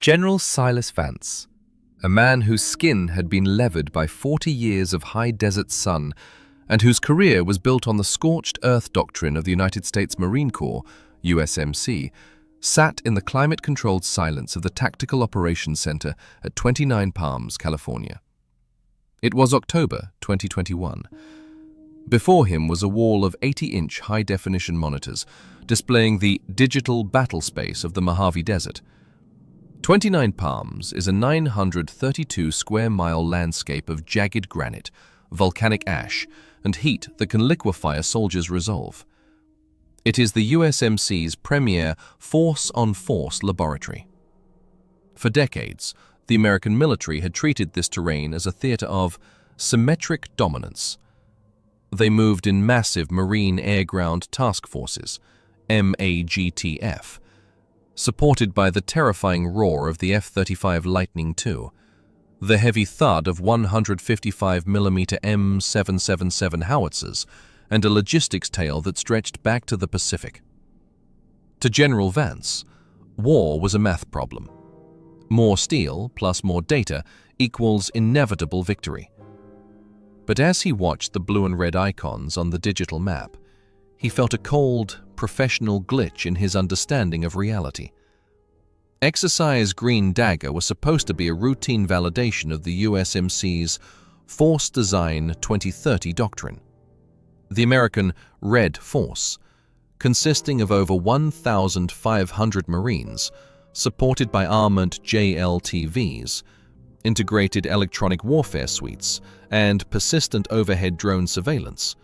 General Silas Vance, a man whose skin had been leathered by 40 years of high desert sun and whose career was built on the scorched earth doctrine of the United States Marine Corps, USMC, sat in the climate-controlled silence of the Tactical Operations Center at Twentynine Palms, California. It was October 2021. Before him was a wall of 80-inch high-definition monitors displaying the digital battle space of the Mojave Desert. Twentynine Palms is a 932 square mile landscape of jagged granite, volcanic ash, and heat that can liquefy a soldier's resolve. It is the USMC's premier force-on-force laboratory. For decades, the American military had treated this terrain as a theater of symmetric dominance. They moved in massive Marine Air-Ground Task Forces, MAGTF, supported by the terrifying roar of the F-35 Lightning II, the heavy thud of 155mm M777 howitzers, and a logistics tail that stretched back to the Pacific. To General Vance, war was a math problem. More steel plus more data equals inevitable victory. But as he watched the blue and red icons on the digital map, he felt a cold, professional glitch in his understanding of reality. Exercise Green Dagger was supposed to be a routine validation of the USMC's Force Design 2030 doctrine. The American Red Force, consisting of over 1,500 Marines, supported by armored JLTVs, integrated electronic warfare suites, and persistent overhead drone surveillance,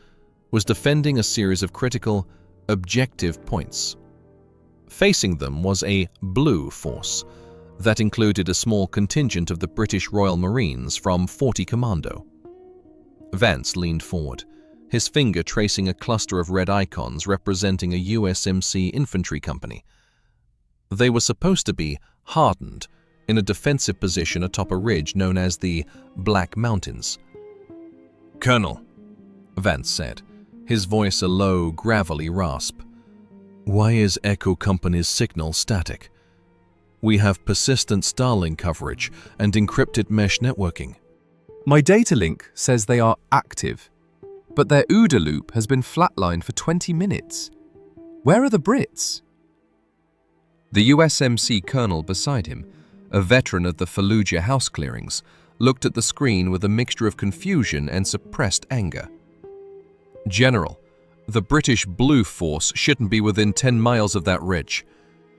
was defending a series of critical, objective points. Facing them was a blue force that included a small contingent of the British Royal Marines from 40 Commando. Vance leaned forward, his finger tracing a cluster of red icons representing a USMC infantry company. They were supposed to be hardened in a defensive position atop a ridge known as the Black Mountains. "Colonel," Vance said, his voice a low, gravelly rasp, "why is Echo Company's signal static? We have persistent Starlink coverage and encrypted mesh networking." "My data link says they are active, but their OODA loop has been flatlined for 20 minutes. Where are the Brits?" The USMC colonel beside him, a veteran of the Fallujah house clearings, looked at the screen with a mixture of confusion and suppressed anger. "General, the British Blue Force shouldn't be within 10 miles of that ridge.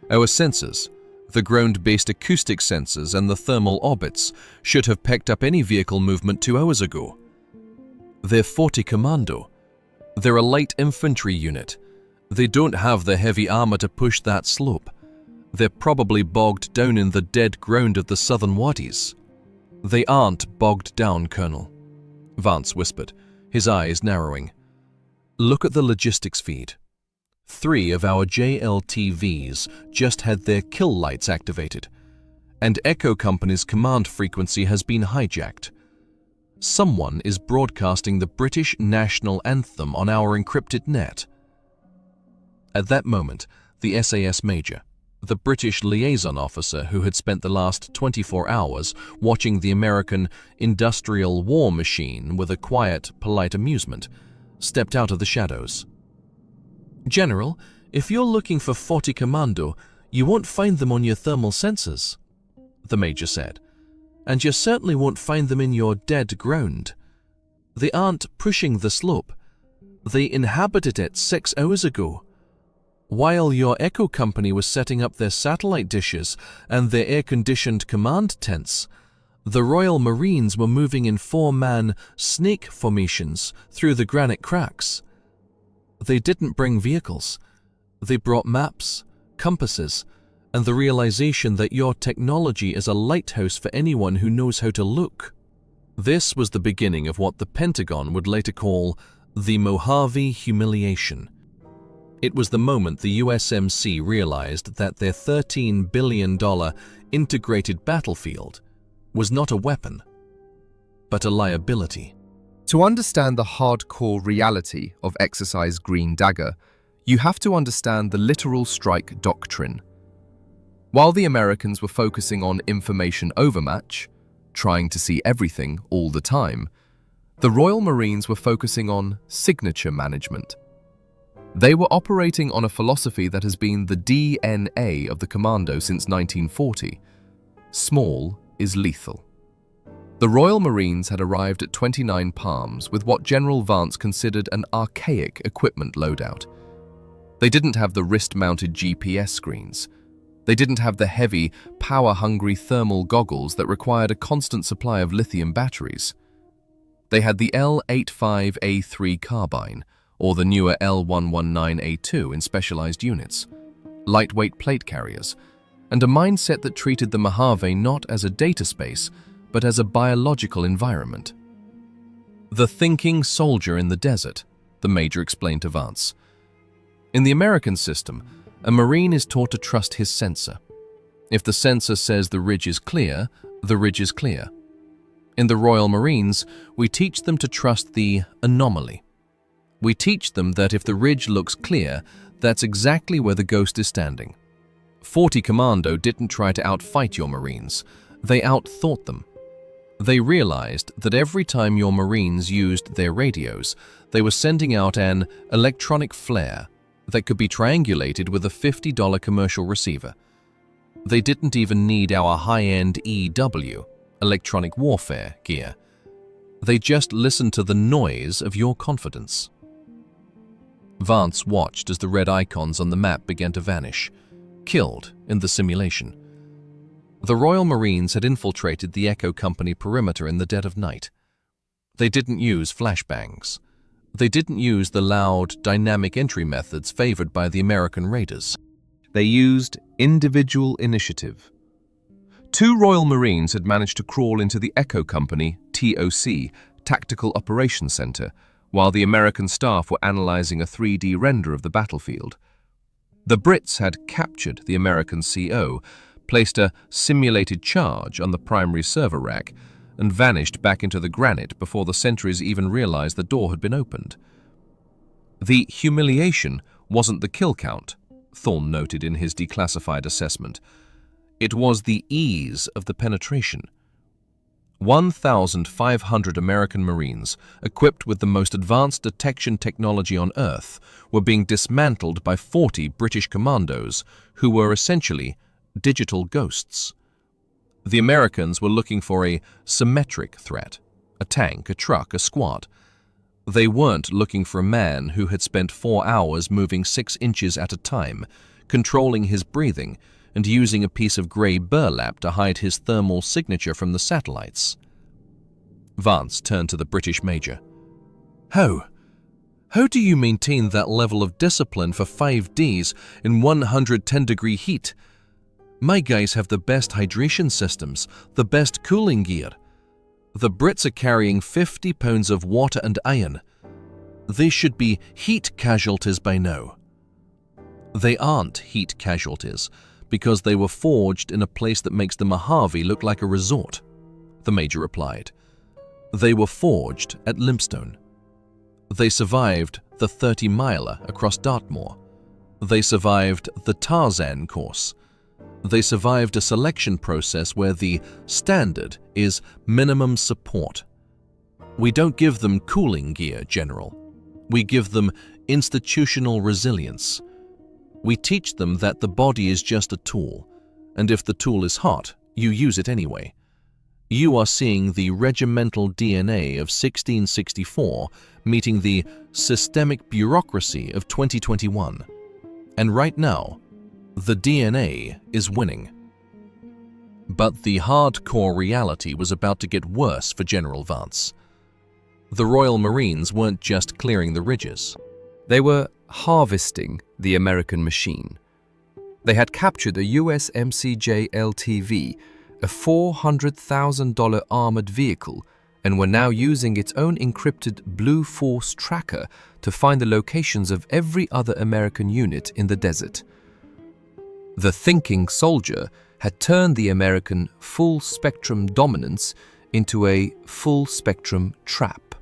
Our sensors, the ground-based acoustic sensors and the thermal orbits, should have picked up any vehicle movement 2 hours ago. They're 40 Commando. They're a light infantry unit. They don't have the heavy armor to push that slope. They're probably bogged down in the dead ground of the southern wadis." "They aren't bogged down, Colonel," Vance whispered, his eyes narrowing. "Look at the logistics feed. 3 of our JLTVs just had their kill lights activated, and Echo Company's command frequency has been hijacked. Someone is broadcasting the British national anthem on our encrypted net." At that moment, the SAS major, the British liaison officer who had spent the last 24 hours watching the American industrial war machine with a quiet, polite amusement, stepped out of the shadows. "General, if you're looking for 40 Commando, you won't find them on your thermal sensors," the major said, "and you certainly won't find them in your dead ground. They aren't pushing the slope. They inhabited it 6 hours ago. While your Echo Company was setting up their satellite dishes and their air-conditioned command tents, the Royal Marines were moving in 4-man snake formations through the granite cracks. They didn't bring vehicles. They brought maps, compasses, and the realization that your technology is a lighthouse for anyone who knows how to look." This was the beginning of what the Pentagon would later call the Mojave Humiliation. It was the moment the USMC realized that their $13 billion integrated battlefield was not a weapon, but a liability. To understand the hardcore reality of Exercise Green Dagger, you have to understand the literal strike doctrine. While the Americans were focusing on information overmatch, trying to see everything all the time, the Royal Marines were focusing on signature management. They were operating on a philosophy that has been the DNA of the Commando since 1940. Small is lethal. The Royal Marines had arrived at Twentynine Palms with what General Vance considered an archaic equipment loadout. They didn't have the wrist-mounted GPS screens. They didn't have the heavy, power-hungry thermal goggles that required a constant supply of lithium batteries. They had the L85A3 carbine, or the newer L119A2 in specialized units, lightweight plate carriers, and a mindset that treated the Mojave not as a data space, but as a biological environment. The thinking soldier in the desert, the Major explained to Vance. In the American system, a Marine is taught to trust his sensor. If the sensor says the ridge is clear, the ridge is clear. In the Royal Marines, we teach them to trust the anomaly. We teach them that if the ridge looks clear, that's exactly where the ghost is standing. 40 Commando didn't try to outfight your Marines, they outthought them. They realized that every time your Marines used their radios, they were sending out an electronic flare that could be triangulated with a $50 commercial receiver. They didn't even need our high-end EW, electronic warfare, gear. They just listened to the noise of your confidence. Vance watched as the red icons on the map began to vanish, killed in the simulation. The Royal Marines had infiltrated the Echo Company perimeter in the dead of night. They didn't use flashbangs. They didn't use the loud, dynamic entry methods favored by the American raiders. They used individual initiative. 2 Royal Marines had managed to crawl into the Echo Company, TOC, Tactical Operations Center, while the American staff were analyzing a 3D render of the battlefield. The Brits had captured the American CO, placed a simulated charge on the primary server rack, and vanished back into the granite before the sentries even realized the door had been opened. The humiliation wasn't the kill count, Thorne noted in his declassified assessment. It was the ease of the penetration. 1,500 American Marines, equipped with the most advanced detection technology on Earth, were being dismantled by 40 British Commandos, who were essentially digital ghosts. The Americans were looking for a symmetric threat, a tank, a truck, a squad. They weren't looking for a man who had spent 4 hours moving 6 inches at a time, controlling his breathing, and using a piece of grey burlap to hide his thermal signature from the satellites. Vance turned to the British Major. How do you maintain that level of discipline for 5 days in 110-degree heat? My guys have the best hydration systems, the best cooling gear. The Brits are carrying 50 pounds of water and iron. They should be heat casualties by now. They aren't heat casualties, because they were forged in a place that makes the Mojave look like a resort, the Major replied. They were forged at Limpstone. They survived the 30-miler across Dartmoor. They survived the Tarzan course. They survived a selection process where the standard is minimum support. We don't give them cooling gear, General. We give them institutional resilience. We teach them that the body is just a tool, and if the tool is hot, you use it anyway. You are seeing the regimental DNA of 1664 meeting the systemic bureaucracy of 2021. And right now, the DNA is winning. But the hardcore reality was about to get worse for General Vance. The Royal Marines weren't just clearing the ridges. They were harvesting the American machine. They had captured a USMC LTV, a $400,000 armored vehicle, and were now using its own encrypted Blue Force tracker to find the locations of every other American unit in the desert. The thinking soldier had turned the American full-spectrum dominance into a full-spectrum trap.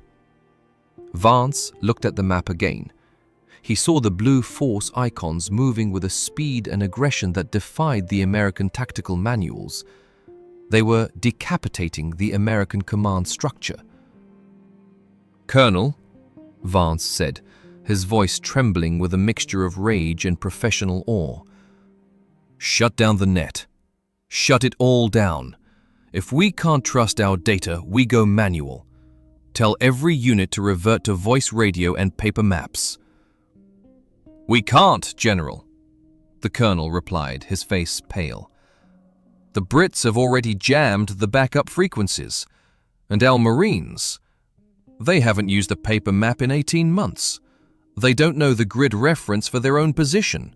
Vance looked at the map again. he saw the blue force icons moving with a speed and aggression that defied the American tactical manuals. They were decapitating the American command structure. "Colonel," Vance said, his voice trembling with a mixture of rage and professional awe, "shut down the net. Shut it all down. If we can't trust our data, we go manual. Tell every unit to revert to voice radio and paper maps." "We can't, General," the colonel replied, his face pale. "The Brits have already jammed the backup frequencies, and our Marines, they haven't used a paper map in 18 months. They don't know the grid reference for their own position."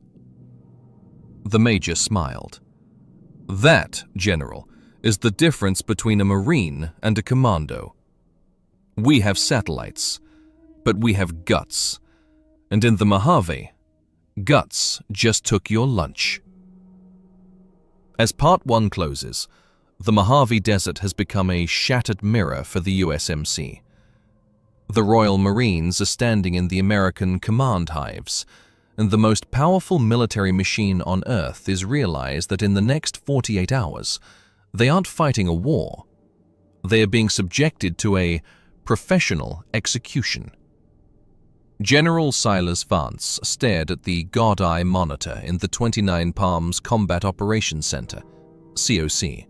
The major smiled. "That, General, is the difference between a Marine and a Commando. We have satellites, but we have guts. And in the Mojave, guts just took your lunch." As Part 1 closes, the Mojave Desert has become a shattered mirror for the USMC. The Royal Marines are standing in the American command hives, and the most powerful military machine on Earth is realized that in the next 48 hours, they aren't fighting a war. They are being subjected to a professional execution. General Silas Vance stared at the God-Eye monitor in the Twentynine Palms Combat Operations Center, COC.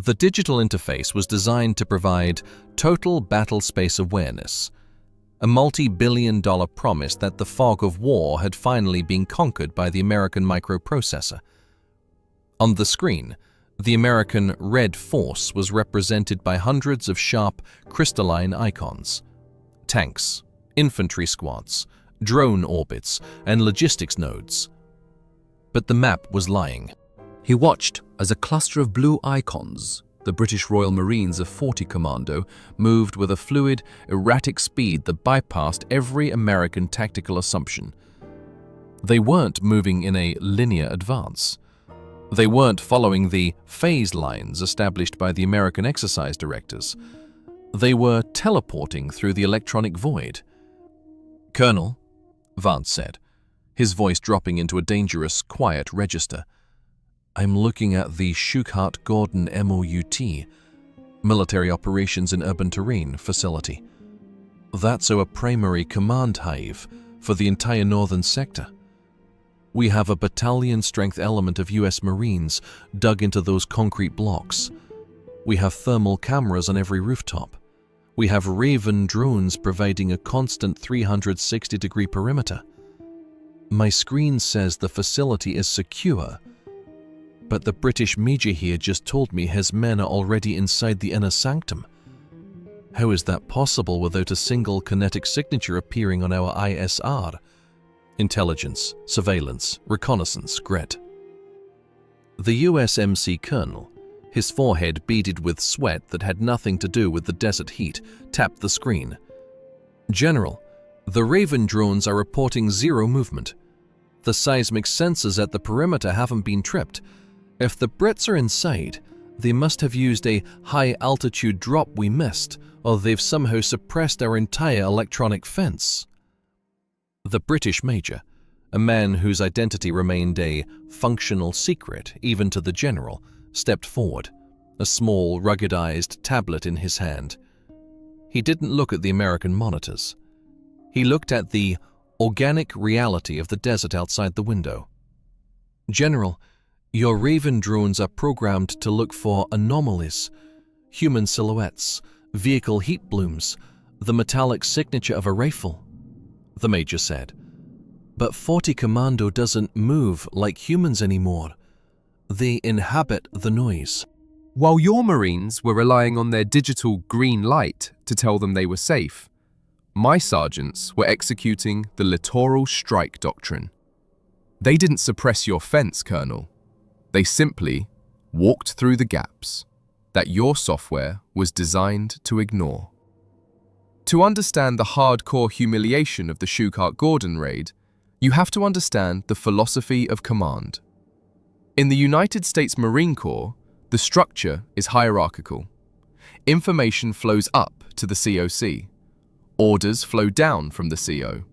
The digital interface was designed to provide total battle space awareness, a multi-billion-dollar promise that the fog of war had finally been conquered by the American microprocessor. On the screen, the American Red Force was represented by hundreds of sharp, crystalline icons: tanks, infantry squads, drone orbits, and logistics nodes. But the map was lying. He watched as a cluster of blue icons, the British Royal Marines of 40 Commando, moved with a fluid, erratic speed that bypassed every American tactical assumption. They weren't moving in a linear advance. They weren't following the phase lines established by the American exercise directors. They were teleporting through the electronic void. "Colonel," Vance said, his voice dropping into a dangerous, quiet register, "I'm looking at the Schuchart-Gordon MOUT, Military Operations in Urban Terrain facility. That's our primary command hive for the entire northern sector. We have a battalion-strength element of US Marines dug into those concrete blocks. We have thermal cameras on every rooftop. We have Raven drones providing a constant 360-degree perimeter. My screen says the facility is secure, but the British Major here just told me his men are already inside the inner sanctum. How is that possible without a single kinetic signature appearing on our ISR? Intelligence, surveillance, reconnaissance, grid." The USMC colonel, his forehead beaded with sweat that had nothing to do with the desert heat, tapped the screen. "General, the Raven drones are reporting zero movement. The seismic sensors at the perimeter haven't been tripped. If the Brits are inside, they must have used a high-altitude drop we missed, or they've somehow suppressed our entire electronic fence." The British major, a man whose identity remained a functional secret even to the general, stepped forward, a small, ruggedized tablet in his hand. He didn't look at the American monitors. He looked at the organic reality of the desert outside the window. "General, your Raven drones are programmed to look for anomalies, human silhouettes, vehicle heat blooms, the metallic signature of a rifle," the major said. "But 40 Commando doesn't move like humans anymore. They inhabit the noise." While your Marines were relying on their digital green light to tell them they were safe, my sergeants were executing the littoral strike doctrine. They didn't suppress your fence, Colonel. They simply walked through the gaps that your software was designed to ignore. To understand the hardcore humiliation of the Schuchart-Gordon raid, you have to understand the philosophy of command. In the United States Marine Corps, the structure is hierarchical. Information flows up to the COC. Orders flow down from the CO.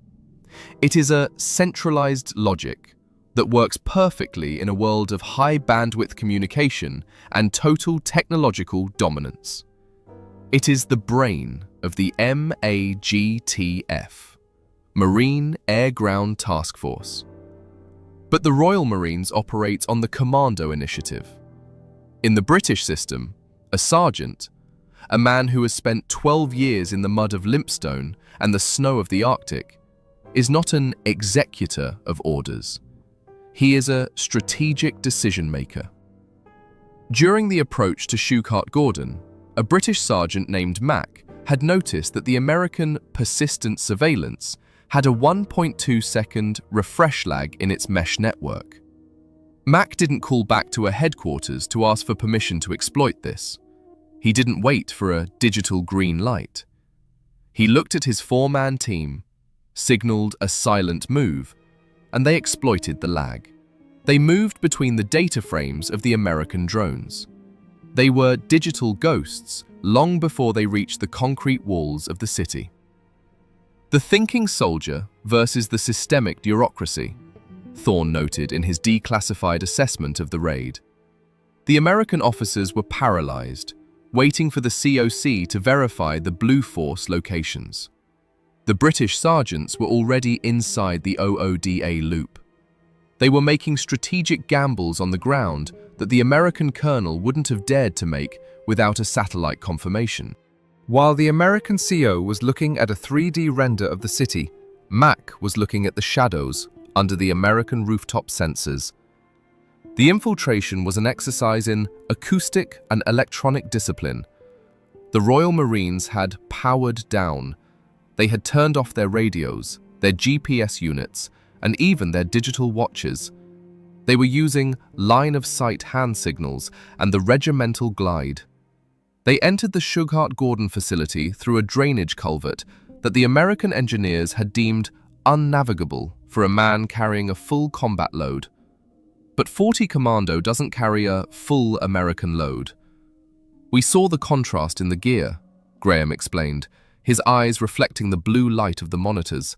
It is a centralized logic that works perfectly in a world of high bandwidth communication and total technological dominance. It is the brain of the MAGTF, Marine Air Ground Task Force. But the Royal Marines operate on the Commando initiative. In the British system, a sergeant, a man who has spent 12 years in the mud of Limpstone and the snow of the Arctic, is not an executor of orders. He is a strategic decision-maker. During the approach to Shughart Gordon, a British sergeant named Mac had noticed that the American persistent surveillance had a 1.2-second refresh lag in its mesh network. Mac didn't call back to a headquarters to ask for permission to exploit this. He didn't wait for a digital green light. He looked at his four-man team, signaled a silent move, and they exploited the lag. They moved between the data frames of the American drones. They were digital ghosts long before they reached the concrete walls of the city. The thinking soldier versus the systemic bureaucracy, Thorne noted in his declassified assessment of the raid. The American officers were paralyzed, waiting for the COC to verify the Blue Force locations. The British sergeants were already inside the OODA loop. They were making strategic gambles on the ground that the American colonel wouldn't have dared to make without a satellite confirmation. While the American CO was looking at a 3D render of the city, Mac was looking at the shadows under the American rooftop sensors. The infiltration was an exercise in acoustic and electronic discipline. The Royal Marines had powered down. They had turned off their radios, their GPS units, and even their digital watches. They were using line-of-sight hand signals and the regimental glide. They entered the Shughart Gordon facility through a drainage culvert that the American engineers had deemed unnavigable for a man carrying a full combat load. But 40 Commando doesn't carry a full American load. We saw the contrast in the gear, Graham explained, his eyes reflecting the blue light of the monitors.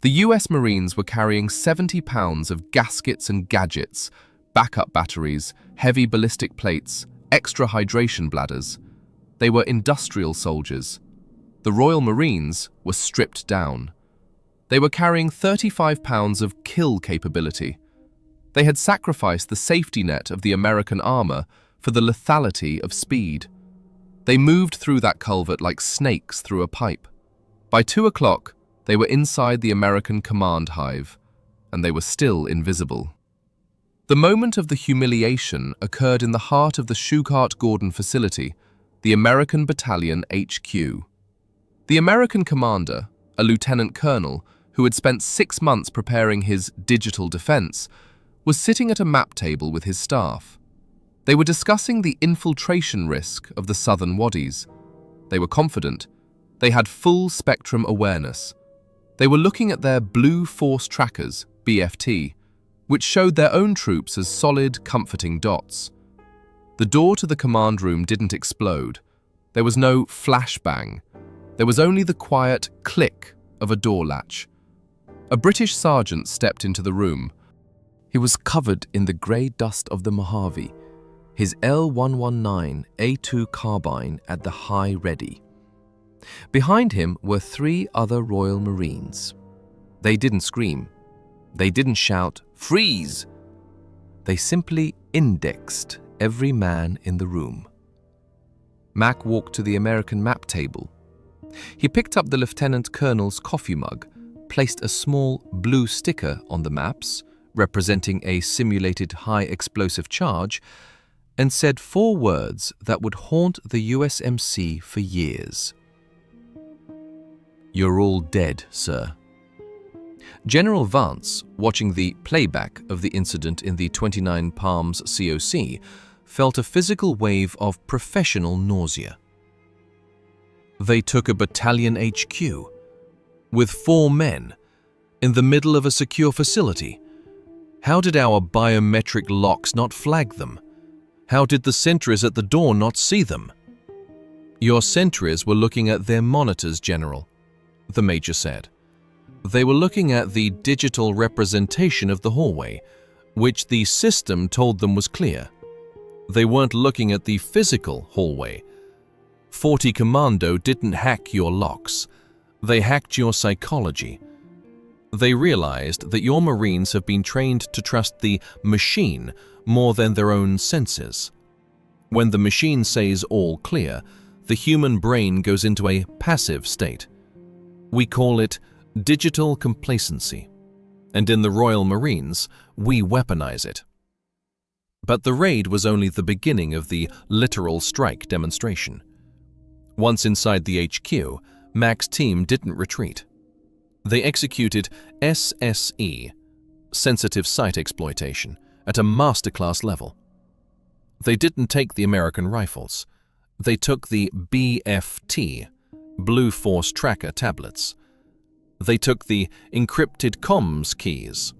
The US Marines were carrying 70 pounds of gaskets and gadgets, backup batteries, heavy ballistic plates, extra hydration bladders. They were industrial soldiers. The Royal Marines were stripped down. They were carrying 35 pounds of kill capability. They had sacrificed the safety net of the American armor for the lethality of speed. They moved through that culvert like snakes through a pipe. By 2 o'clock, they were inside the American command hive, and they were still invisible. The moment of the humiliation occurred in the heart of the Shughart Gordon facility, the American Battalion HQ. The American commander, a lieutenant colonel who had spent 6 months preparing his digital defense, was sitting at a map table with his staff. They were discussing the infiltration risk of the southern wadis. They were confident. They had full spectrum awareness. They were looking at their Blue Force trackers, BFT, which showed their own troops as solid, comforting dots. The door to the command room didn't explode. There was no flashbang. There was only the quiet click of a door latch. A British sergeant stepped into the room. He was covered in the grey dust of the Mojave, his L119A2 carbine at the high ready. Behind him were 3 other Royal Marines. They didn't scream. They didn't shout, "Freeze!" They simply indexed every man in the room. Mac walked to the American map table. He picked up the lieutenant colonel's coffee mug, placed a small blue sticker on the maps, representing a simulated high explosive charge, and said 4 words that would haunt the USMC for years. "You're all dead, sir." General Vance, watching the playback of the incident in the Twentynine Palms COC, felt a physical wave of professional nausea. They took a battalion HQ, with 4 men, in the middle of a secure facility. How did our biometric locks not flag them? How did the sentries at the door not see them? "Your sentries were looking at their monitors, General," the Major said. They were looking at the digital representation of the hallway, which the system told them was clear. They weren't looking at the physical hallway. 40 Commando didn't hack your locks. They hacked your psychology. They realized that your Marines have been trained to trust the machine more than their own senses. When the machine says all clear, the human brain goes into a passive state. We call it digital complacency, and in the Royal Marines, we weaponize it. But the raid was only the beginning of the literal strike demonstration. Once inside the HQ, Mac's team didn't retreat. They executed SSE, sensitive site exploitation, at a masterclass level. They didn't take the American rifles. They took the BFT, Blue Force Tracker tablets. They took the encrypted comms keys.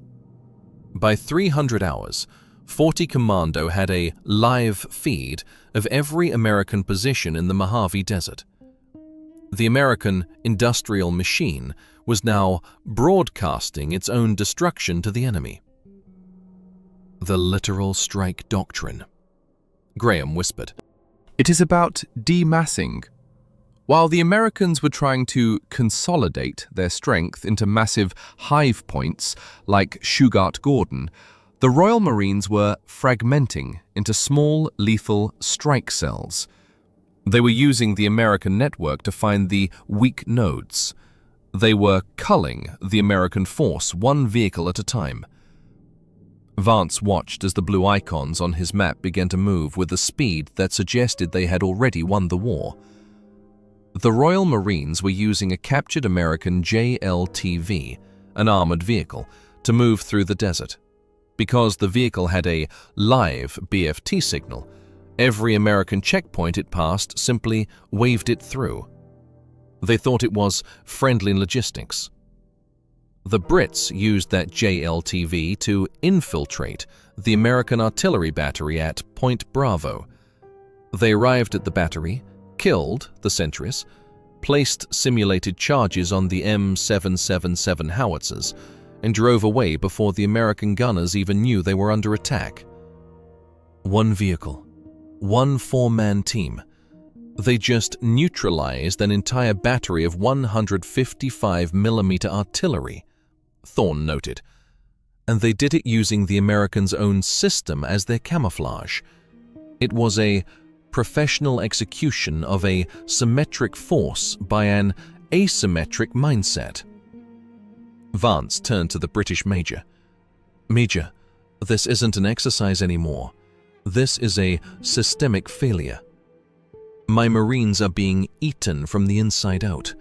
By 300 hours, 40 Commando had a live feed of every American position in the Mojave Desert. The American industrial machine was now broadcasting its own destruction to the enemy. The literal strike doctrine, Graham whispered. It is about demassing. While the Americans were trying to consolidate their strength into massive hive points like Shugart-Gordon, the Royal Marines were fragmenting into small, lethal strike cells. They were using the American network to find the weak nodes. They were culling the American force one vehicle at a time. Vance watched as the blue icons on his map began to move with a speed that suggested they had already won the war. The Royal Marines were using a captured American JLTV, an armored vehicle, to move through the desert. Because the vehicle had a live BFT signal, every American checkpoint it passed simply waved it through. They thought it was friendly logistics. The Brits used that JLTV to infiltrate the American artillery battery at Point Bravo. They arrived at the battery, killed the sentries, placed simulated charges on the M777 howitzers, and drove away before the American gunners even knew they were under attack. One vehicle, one four-man team. They just neutralized an entire battery of 155mm artillery, Thorne noted. And they did it using the Americans' own system as their camouflage. It was a professional execution of a symmetric force by an asymmetric mindset. Vance turned to the British Major. Major, this isn't an exercise anymore. This is a systemic failure. My Marines are being eaten from the inside out.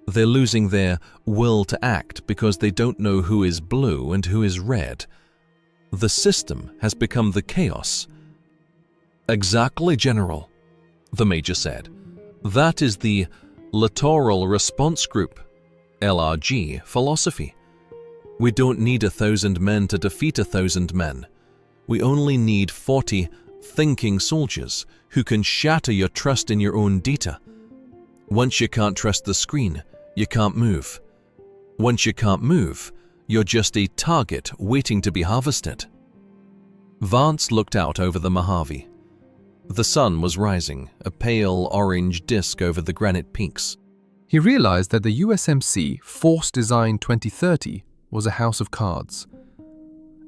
They're losing their will to act because they don't know who is blue and who is red. The system has become the chaos. Exactly, General, the Major said. That is the Littoral Response Group, LRG, philosophy. We don't need 1,000 men to defeat 1,000 men. We only need 40 thinking soldiers who can shatter your trust in your own data. Once you can't trust the screen, you can't move. Once you can't move, you're just a target waiting to be harvested. Vance looked out over the Mojave. The sun was rising, a pale orange disk over the granite peaks. He realized that the USMC Force Design 2030 was a house of cards.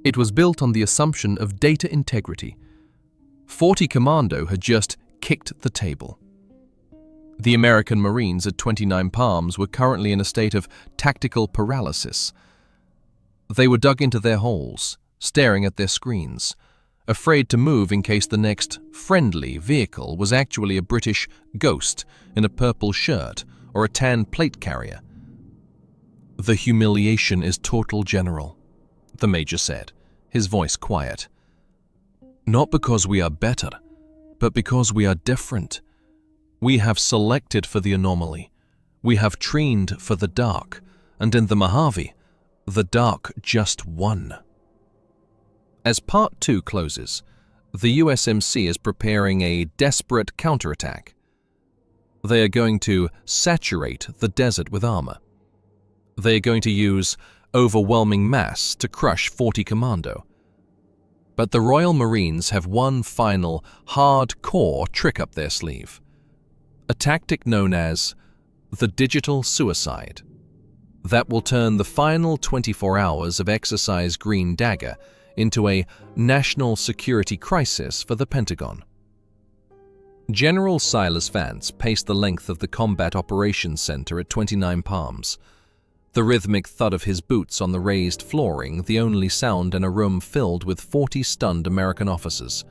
It was built on the assumption of data integrity. 40 Commando had just kicked the table. The American Marines at Twentynine Palms were currently in a state of tactical paralysis. They were dug into their holes, staring at their screens, afraid to move in case the next friendly vehicle was actually a British ghost in a purple shirt or a tan plate carrier. The humiliation is total, General, the Major said, his voice quiet. Not because we are better, but because we are different. We have selected for the anomaly. We have trained for the dark, and in the Mojave, the dark just won. As Part 2 closes, the USMC is preparing a desperate counterattack. They are going to saturate the desert with armor. They're going to use overwhelming mass to crush 40 Commando. But the Royal Marines have one final, hardcore trick up their sleeve. A tactic known as the digital suicide. That will turn the final 24 hours of Exercise Green Dagger into a national security crisis for the Pentagon. General Silas Vance paced the length of the Combat Operations Center at Twentynine Palms. The rhythmic thud of his boots on the raised flooring, the only sound in a room filled with 40 stunned American officers.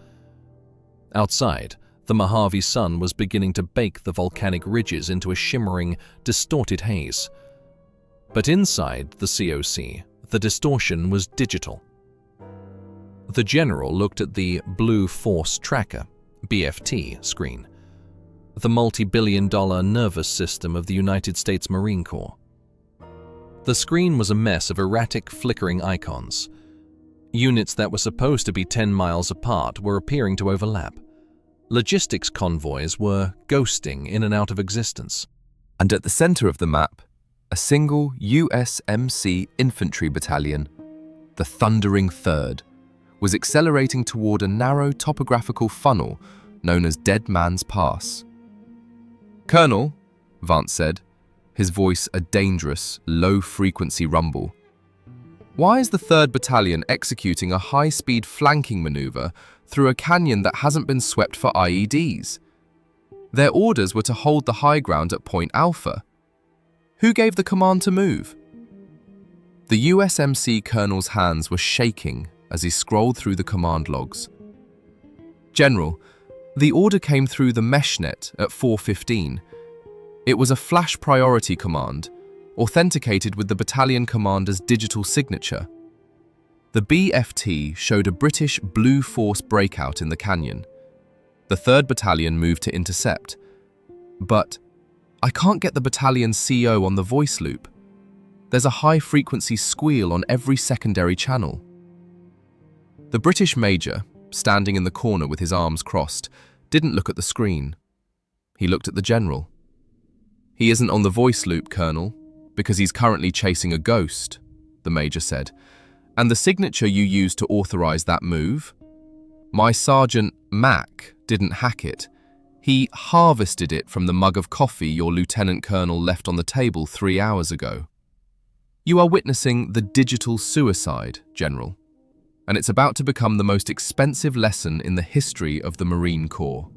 Outside, the Mojave sun was beginning to bake the volcanic ridges into a shimmering, distorted haze. But inside the COC, the distortion was digital. The general looked at the Blue Force Tracker, BFT, screen, the multi-billion-dollar nervous system of the United States Marine Corps. The screen was a mess of erratic, flickering icons. Units that were supposed to be 10 miles apart were appearing to overlap. Logistics convoys were ghosting in and out of existence. And at the center of the map, a single USMC infantry battalion, the Thundering Third, was accelerating toward a narrow topographical funnel known as Dead Man's Pass. "Colonel," Vance said, his voice a dangerous, low-frequency rumble, "why is the 3rd Battalion executing a high-speed flanking maneuver through a canyon that hasn't been swept for IEDs? Their orders were to hold the high ground at Point Alpha. Who gave the command to move?" The USMC colonel's hands were shaking as he scrolled through the command logs. "General, the order came through the meshnet at 4:15. It was a flash priority command, authenticated with the battalion commander's digital signature. The BFT showed a British Blue Force breakout in the canyon. The 3rd Battalion moved to intercept. But I can't get the battalion's CO on the voice loop. There's a high-frequency squeal on every secondary channel." The British major, standing in the corner with his arms crossed, didn't look at the screen. He looked at the general. "He isn't on the voice loop, Colonel, because he's currently chasing a ghost," the major said. "And the signature you used to authorize that move? My Sergeant Mac didn't hack it. He harvested it from the mug of coffee your Lieutenant Colonel left on the table 3 hours ago. You are witnessing the digital suicide, General, and it's about to become the most expensive lesson in the history of the Marine Corps."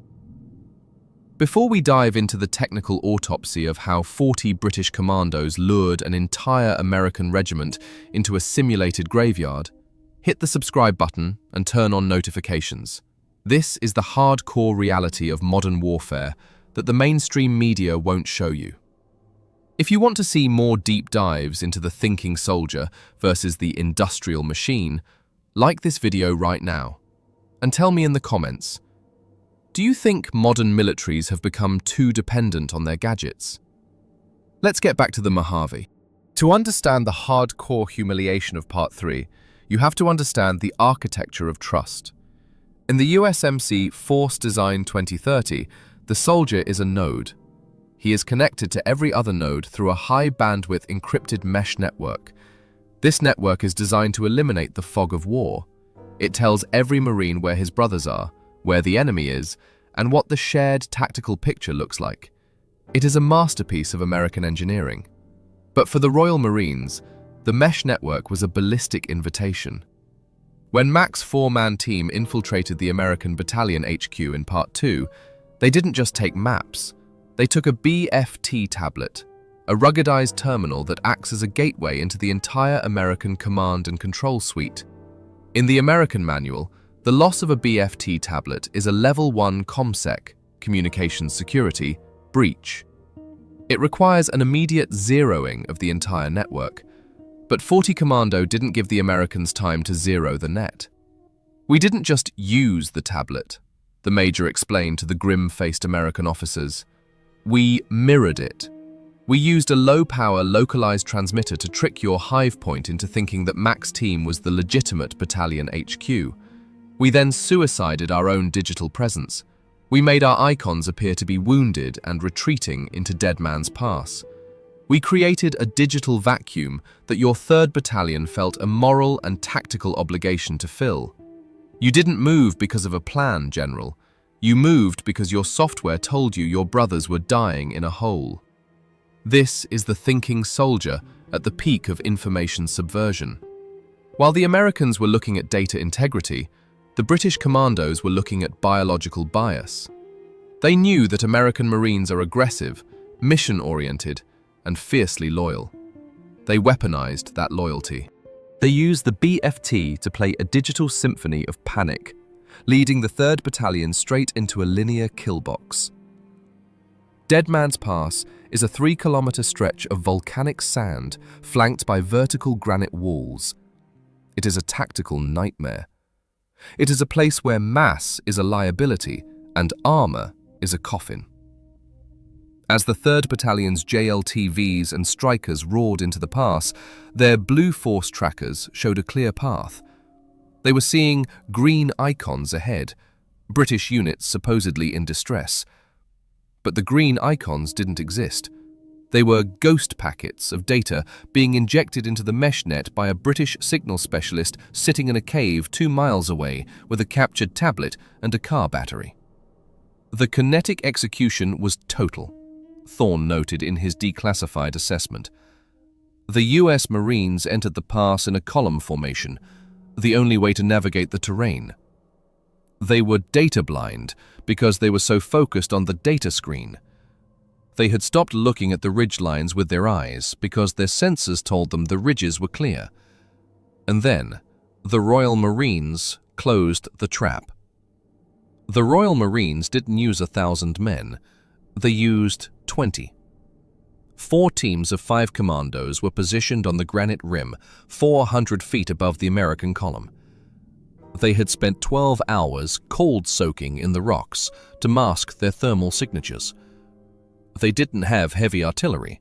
Before we dive into the technical autopsy of how 40 British commandos lured an entire American regiment into a simulated graveyard, hit the subscribe button and turn on notifications. This is the hardcore reality of modern warfare that the mainstream media won't show you. If you want to see more deep dives into the thinking soldier versus the industrial machine, like this video right now, and tell me in the comments, do you think modern militaries have become too dependent on their gadgets? Let's get back to the Mojave. To understand the hardcore humiliation of Part 3, you have to understand the architecture of trust. In the USMC Force Design 2030, the soldier is a node. He is connected to every other node through a high-bandwidth encrypted mesh network. This network is designed to eliminate the fog of war. It tells every Marine where his brothers are, where the enemy is, and what the shared tactical picture looks like. It is a masterpiece of American engineering. But for the Royal Marines, the mesh network was a ballistic invitation. When Mac's 4-man team infiltrated the American battalion HQ in Part 2, they didn't just take maps. They took a BFT tablet, a ruggedized terminal that acts as a gateway into the entire American command and control suite. In the American manual, the loss of a BFT tablet is a Level 1 ComSec, Communications Security, breach. It requires an immediate zeroing of the entire network, but 40 Commando didn't give the Americans time to zero the net. "We didn't just use the tablet," the major explained to the grim-faced American officers. "We mirrored it. We used a low-power, localized transmitter to trick your hive point into thinking that Mac's team was the legitimate battalion HQ. We then suicided our own digital presence. We made our icons appear to be wounded and retreating into Dead Man's Pass. We created a digital vacuum that your 3rd Battalion felt a moral and tactical obligation to fill. You didn't move because of a plan, General. You moved because your software told you your brothers were dying in a hole. This is the thinking soldier at the peak of information subversion. While the Americans were looking at data integrity, the British Commandos were looking at biological bias. They knew that American Marines are aggressive, mission-oriented, and fiercely loyal. They weaponized that loyalty. They used the BFT to play a digital symphony of panic, leading the 3rd Battalion straight into a linear kill box. Dead Man's Pass is a 3-kilometer stretch of volcanic sand flanked by vertical granite walls. It is a tactical nightmare. It is a place where mass is a liability and armor is a coffin. As the 3rd Battalion's JLTVs and strikers roared into the pass, their blue force trackers showed a clear path. They were seeing green icons ahead, British units supposedly in distress. But the green icons didn't exist. They were ghost packets of data being injected into the mesh net by a British signal specialist sitting in a cave 2 miles away with a captured tablet and a car battery. The kinetic execution was total, Thorne noted in his declassified assessment. The US Marines entered the pass in a column formation, the only way to navigate the terrain. They were data blind because they were so focused on the data screen. They had stopped looking at the ridge lines with their eyes because their sensors told them the ridges were clear. And then, the Royal Marines closed the trap. The Royal Marines didn't use 1,000 men. They used 20. 4 teams of 5 commandos were positioned on the granite rim, 400 feet above the American column. They had spent 12 hours cold-soaking in the rocks to mask their thermal signatures. They didn't have heavy artillery.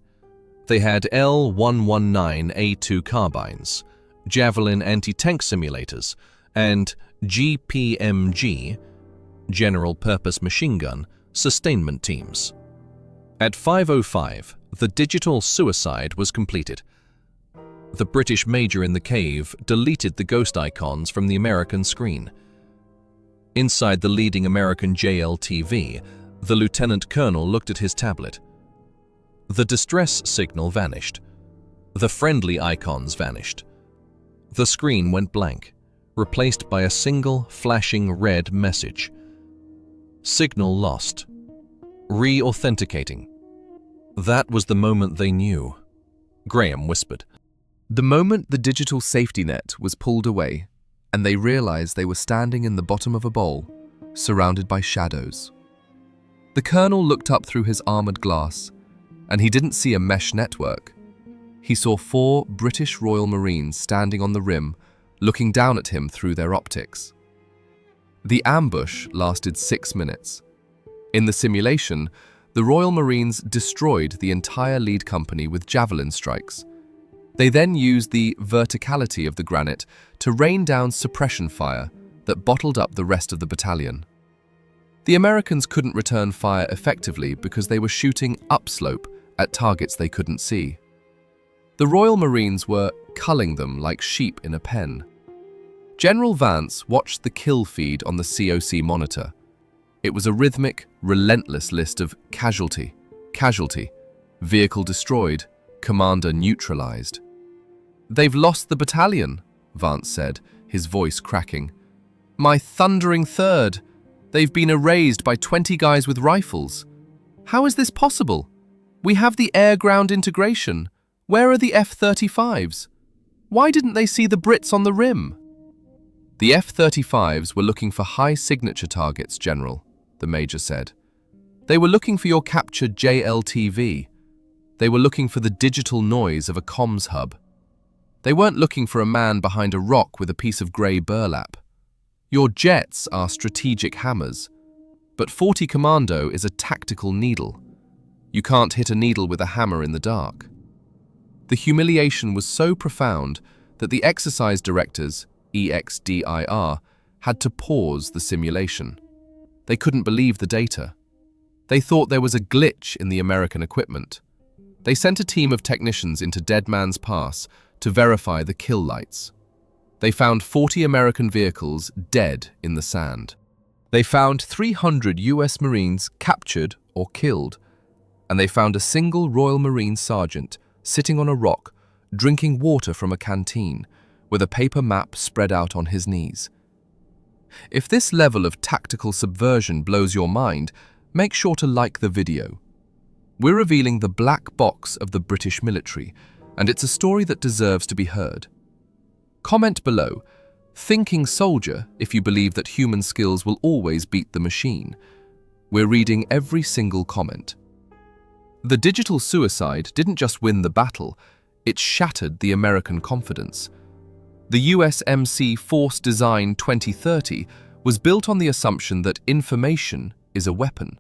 They had L119A2 carbines, Javelin anti-tank simulators, and GPMG, General Purpose Machine Gun, sustainment teams. At 5:05, the digital suicide was completed. The British major in the cave deleted the ghost icons from the American screen. Inside the leading American JLTV, the lieutenant colonel looked at his tablet. The distress signal vanished. The friendly icons vanished. The screen went blank, replaced by a single flashing red message. Signal lost. Re-authenticating. That was the moment they knew. Graham whispered. The moment the digital safety net was pulled away, and they realized they were standing in the bottom of a bowl, surrounded by shadows. The colonel looked up through his armored glass, and he didn't see a mesh network. He saw 4 British Royal Marines standing on the rim, looking down at him through their optics. The ambush lasted 6 minutes. In the simulation, the Royal Marines destroyed the entire lead company with javelin strikes. They then used the verticality of the granite to rain down suppression fire that bottled up the rest of the battalion. The Americans couldn't return fire effectively because they were shooting upslope at targets they couldn't see. The Royal Marines were culling them like sheep in a pen. General Vance watched the kill feed on the COC monitor. It was a rhythmic, relentless list of casualty, vehicle destroyed, commander neutralized. "They've lost the battalion," Vance said, his voice cracking. "My thundering 3rd. They've been erased by 20 guys with rifles. How is this possible? We have the air-ground integration. Where are the F-35s? Why didn't they see the Brits on the rim?" "The F-35s were looking for high-signature targets, General," the major said. "They were looking for your captured JLTV. They were looking for the digital noise of a comms hub. They weren't looking for a man behind a rock with a piece of grey burlap. Your jets are strategic hammers, but 40 Commando is a tactical needle. You can't hit a needle with a hammer in the dark." The humiliation was so profound that the exercise directors, EXDIR, had to pause the simulation. They couldn't believe the data. They thought there was a glitch in the American equipment. They sent a team of technicians into Dead Man's Pass to verify the kill lights. They found 40 American vehicles dead in the sand. They found 300 US Marines captured or killed, and they found a single Royal Marine sergeant sitting on a rock, drinking water from a canteen, with a paper map spread out on his knees. If this level of tactical subversion blows your mind, make sure to like the video. We're revealing the black box of the British military, and it's a story that deserves to be heard. Comment below, thinking soldier, if you believe that human skills will always beat the machine. We're reading every single comment. The digital suicide didn't just win the battle, it shattered the American confidence. The USMC Force Design 2030 was built on the assumption that information is a weapon.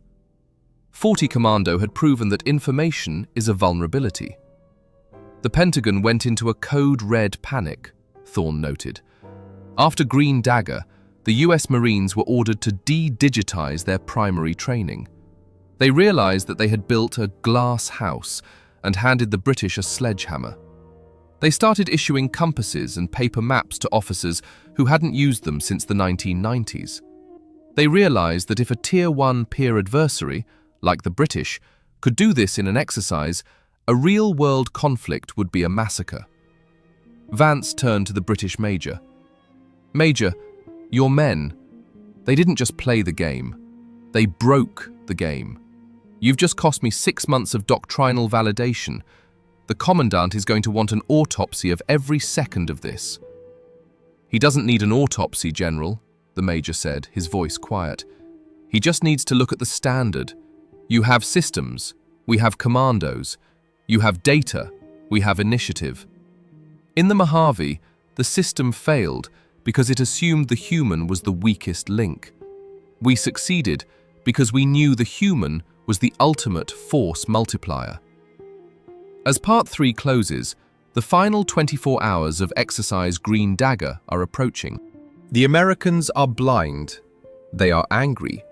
40 Commando had proven that information is a vulnerability. The Pentagon went into a code red panic, Thorne noted. After Green Dagger, the US Marines were ordered to de-digitize their primary training. They realized that they had built a glass house and handed the British a sledgehammer. They started issuing compasses and paper maps to officers who hadn't used them since the 1990s. They realized that if a Tier 1 peer adversary, like the British, could do this in an exercise, a real-world conflict would be a massacre. Vance turned to the British major. "Major, your men, they didn't just play the game. They broke the game. You've just cost me 6 months of doctrinal validation. The Commandant is going to want an autopsy of every second of this." "He doesn't need an autopsy, General," the major said, his voice quiet. "He just needs to look at the standard. You have systems, we have commandos. You have data, we have initiative. In the Mojave, the system failed because it assumed the human was the weakest link. We succeeded because we knew the human was the ultimate force multiplier." As Part 3 closes, the final 24 hours of Exercise Green Dagger are approaching. The Americans are blind, they are angry,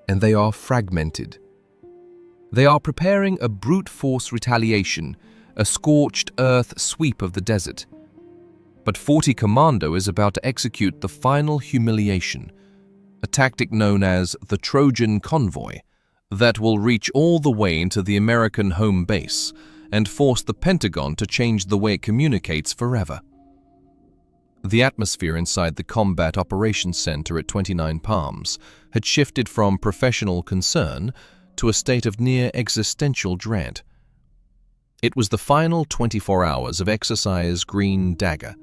and they are fragmented. They are preparing a brute force retaliation, a scorched earth sweep of the desert. But 40 Commando is about to execute the final humiliation, a tactic known as the Trojan Convoy, that will reach all the way into the American home base and force the Pentagon to change the way it communicates forever. The atmosphere inside the Combat Operations Center at Twentynine Palms had shifted from professional concern to a state of near existential dread. It was the final 24 hours of Exercise Green Dagger.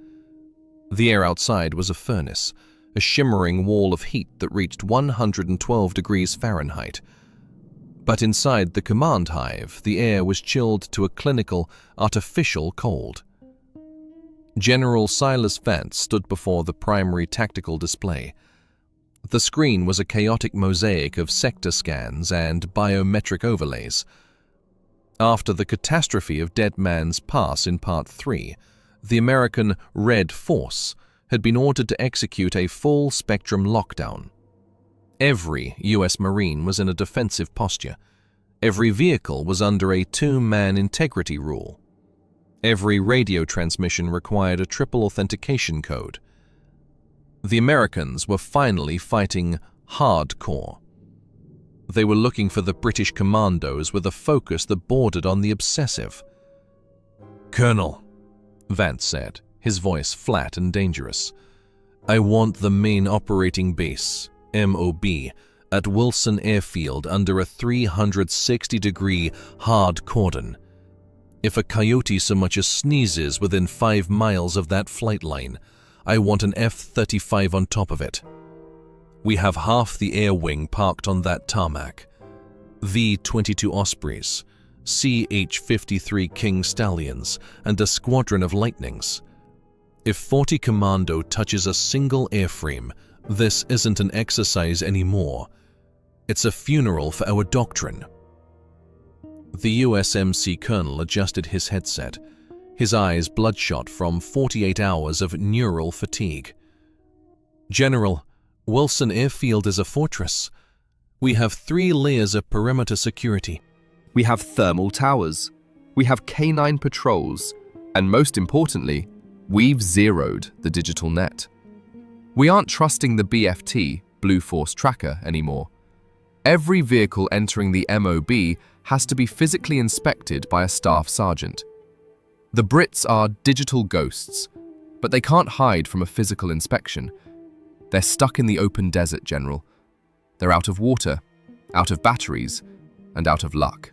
The air outside was a furnace, a shimmering wall of heat that reached 112 degrees Fahrenheit. But inside the command hive, the air was chilled to a clinical, artificial cold. General Silas Vance stood before the primary tactical display. The screen was a chaotic mosaic of sector scans and biometric overlays. After the catastrophe of Dead Man's Pass in Part 3, the American Red Force had been ordered to execute a full-spectrum lockdown. Every US Marine was in a defensive posture. Every vehicle was under a 2-man integrity rule. Every radio transmission required a triple authentication code. The Americans were finally fighting hardcore. They were looking for the British commandos with a focus that bordered on the obsessive. "Colonel," Vance said, his voice flat and dangerous, "I want the main operating base, MOB, at Wilson Airfield under a 360-degree hard cordon. If a coyote so much as sneezes within 5 miles of that flight line, I want an F-35 on top of it. We have half the air wing parked on that tarmac. V-22 Ospreys, CH-53 King Stallions, and a squadron of Lightnings. If 40 Commando touches a single airframe, this isn't an exercise anymore. It's a funeral for our doctrine." The USMC colonel adjusted his headset, his eyes bloodshot from 48 hours of neural fatigue. "General, Wilson Airfield is a fortress. We have 3 layers of perimeter security. We have thermal towers, We have canine patrols, and most importantly, we've zeroed the digital net. We aren't trusting the BFT, Blue Force Tracker, anymore. Every vehicle entering the MOB has to be physically inspected by a staff sergeant. The Brits are digital ghosts, but they can't hide from a physical inspection. They're stuck in the open desert, General. They're out of water, out of batteries, and out of luck.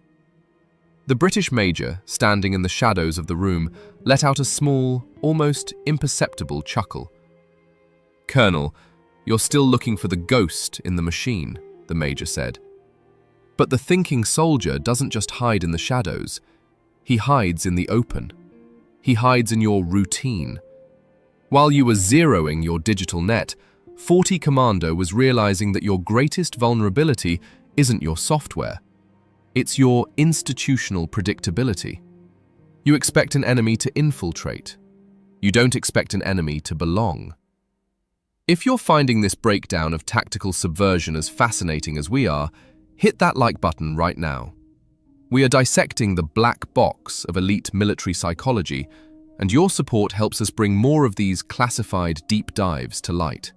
The British major, standing in the shadows of the room, let out a small, almost imperceptible chuckle. "Colonel, you're still looking for the ghost in the machine," the major said. "But the thinking soldier doesn't just hide in the shadows. He hides in the open. He hides in your routine. While you were zeroing your digital net, 40 Commando was realizing that your greatest vulnerability isn't your software. It's your institutional predictability. You expect an enemy to infiltrate. You don't expect an enemy to belong." If you're finding this breakdown of tactical subversion as fascinating as we are, hit that like button right now. We are dissecting the black box of elite military psychology, and your support helps us bring more of these classified deep dives to light.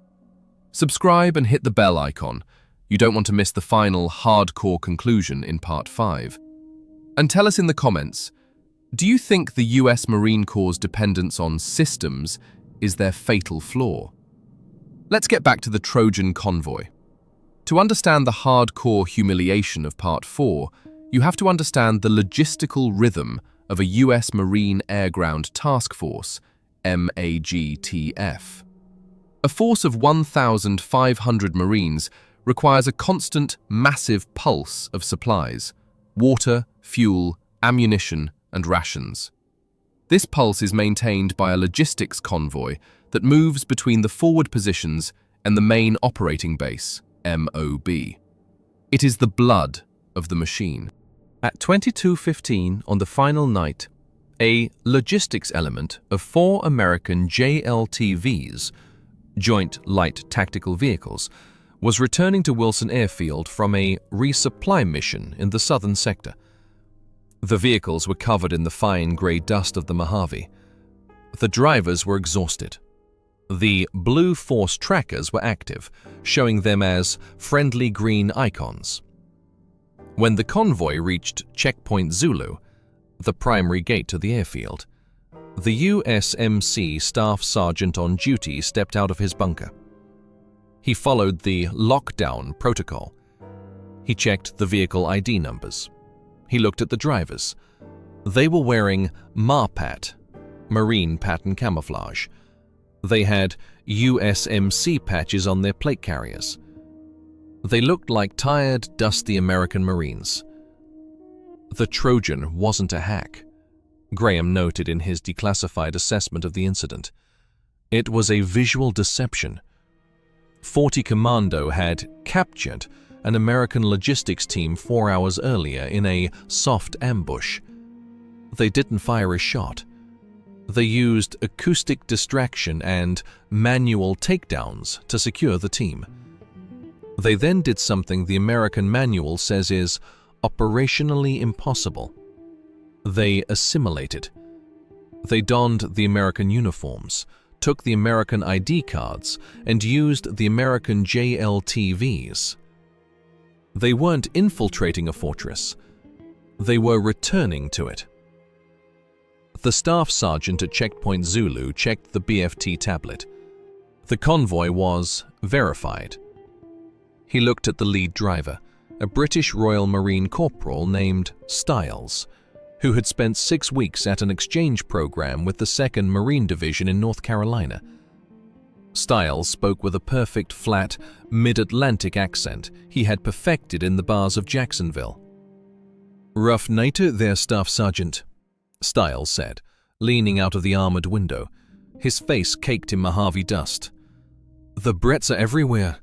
Subscribe and hit the bell icon. You don't want to miss the final hardcore conclusion in Part 5. And tell us in the comments, do you think the US Marine Corps' dependence on systems is their fatal flaw? Let's get back to the Trojan convoy. To understand the hardcore humiliation of Part 4, you have to understand the logistical rhythm of a US Marine Air Ground Task Force, MAGTF. A force of 1,500 Marines requires a constant, massive pulse of supplies: water, fuel, ammunition, and rations. This pulse is maintained by a logistics convoy that moves between the forward positions and the main operating base, MOB. It is the blood of the machine. At 22:15 on the final night, a logistics element of 4 American JLTVs, Joint Light Tactical Vehicles, was returning to Wilson Airfield from a resupply mission in the southern sector. The vehicles were covered in the fine grey dust of the Mojave. The drivers were exhausted. The Blue Force trackers were active, showing them as friendly green icons. When the convoy reached Checkpoint Zulu, the primary gate to the airfield, the USMC staff sergeant on duty stepped out of his bunker. He followed the lockdown protocol. He checked the vehicle ID numbers. He looked at the drivers. They were wearing MARPAT, Marine Pattern Camouflage. They had USMC patches on their plate carriers. They looked like tired, dusty American Marines. The Trojan wasn't a hack, Graham noted in his declassified assessment of the incident. It was a visual deception. 40 Commando had captured an American logistics team 4 hours earlier in a soft ambush. They didn't fire a shot. They used acoustic distraction and manual takedowns to secure the team. They then did something the American manual says is operationally impossible. They assimilated. They donned the American uniforms, took the American ID cards, and used the American JLTVs. They weren't infiltrating a fortress. They were returning to it. The staff sergeant at Checkpoint Zulu checked the BFT tablet. The convoy was verified. He looked at the lead driver, a British Royal Marine corporal named Stiles, who had spent 6 weeks at an exchange program with the 2nd Marine Division in North Carolina. Stiles spoke with a perfect, flat, mid-Atlantic accent he had perfected in the bars of Jacksonville. "Rough night there, Staff Sergeant," Stiles said, leaning out of the armored window, his face caked in Mojave dust. "The Brits are everywhere.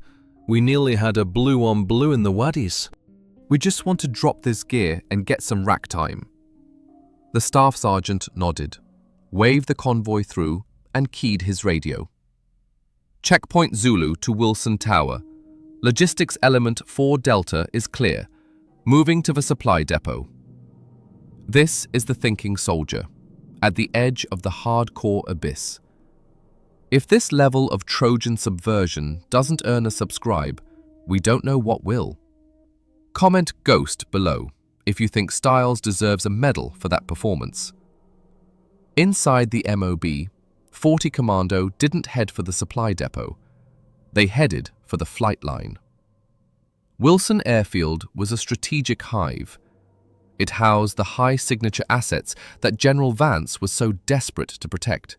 We nearly had a blue-on-blue in the waddies." "We just want to drop this gear and get some rack time." The staff sergeant nodded, waved the convoy through, and keyed his radio. "Checkpoint Zulu to Wilson Tower. Logistics element 4 Delta is clear. Moving to the supply depot." This is the thinking soldier, at the edge of the hardcore abyss. If this level of Trojan subversion doesn't earn a subscribe, we don't know what will. Comment Ghost below if you think Styles deserves a medal for that performance. Inside the MOB, 40 Commando didn't head for the supply depot. They headed for the flight line. Wilson Airfield was a strategic hive. It housed the high-signature assets that General Vance was so desperate to protect.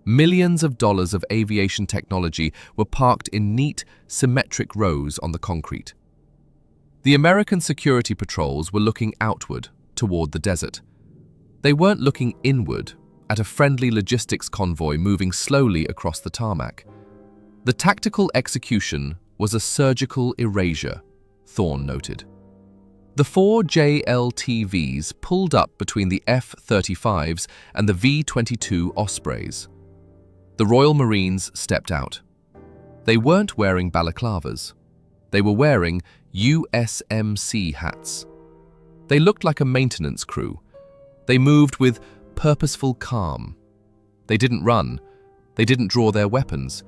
Millions of dollars of aviation technology were parked in neat, symmetric rows on the concrete. The American security patrols were looking outward, toward the desert. They weren't looking inward, at a friendly logistics convoy moving slowly across the tarmac. The tactical execution was a surgical erasure, Thorne noted. The 4 JLTVs pulled up between the F-35s and the V-22 Ospreys. The Royal Marines stepped out. They weren't wearing balaclavas. They were wearing USMC hats. They looked like a maintenance crew. They moved with purposeful calm. They didn't run. They didn't draw their weapons.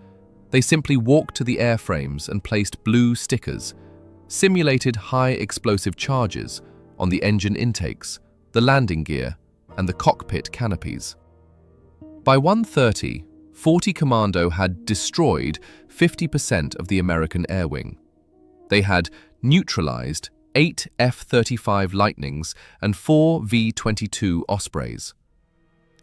They simply walked to the airframes and placed blue stickers, simulated high explosive charges on the engine intakes, the landing gear, and the cockpit canopies. By 1:30, 40 Commando had destroyed 50% of the American air wing. They had neutralized 8 F-35 Lightnings and 4 V-22 Ospreys.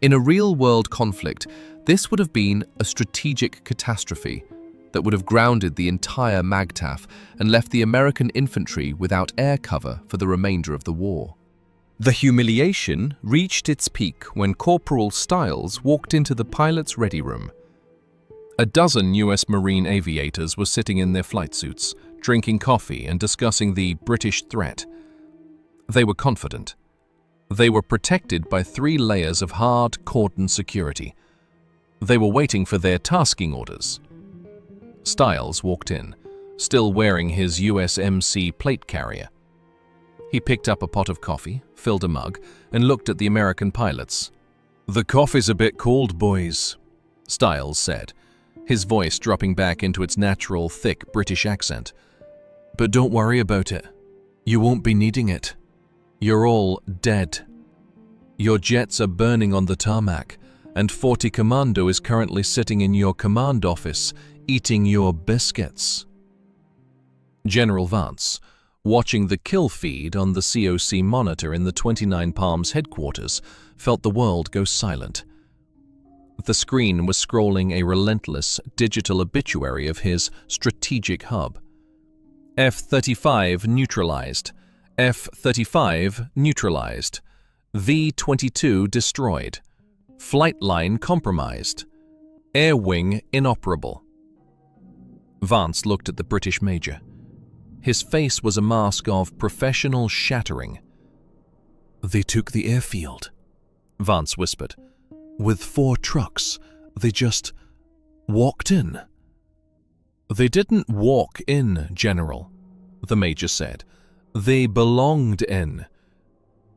In a real-world conflict, this would have been a strategic catastrophe that would have grounded the entire MAGTF and left the American infantry without air cover for the remainder of the war. The humiliation reached its peak when Corporal Styles walked into the pilot's ready room. A dozen US Marine aviators were sitting in their flight suits, drinking coffee and discussing the British threat. They were confident. They were protected by 3 layers of hard cordon security. They were waiting for their tasking orders. Styles walked in, still wearing his USMC plate carrier. He picked up a pot of coffee, filled a mug, and looked at the American pilots. "The coffee's a bit cold, boys," Styles said, his voice dropping back into its natural, thick British accent. "But don't worry about it. You won't be needing it. You're all dead. Your jets are burning on the tarmac, and 40 Commando is currently sitting in your command office, eating your biscuits." General Vance, watching the kill feed on the COC monitor in the Twentynine Palms headquarters, felt the world go silent. The screen was scrolling a relentless digital obituary of his strategic hub. F-35 neutralized. F-35 neutralized. V-22 destroyed. Flight line compromised. Air wing inoperable. Vance looked at the British major. His face was a mask of professional shattering. "They took the airfield," Vance whispered. "With 4 trucks. They just walked in." "They didn't walk in, General," the major said. "They belonged in.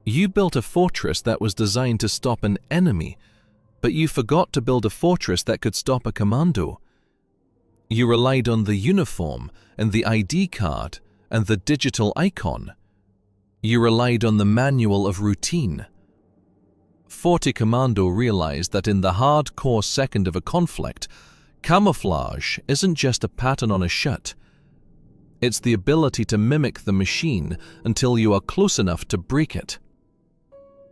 You built a fortress that was designed to stop an enemy, but you forgot to build a fortress that could stop a commando. You relied on the uniform and the ID card and the digital icon. You relied on the manual of routine. 40 Commando realized that in the hardcore second of a conflict, camouflage isn't just a pattern on a shirt. It's the ability to mimic the machine until you are close enough to break it."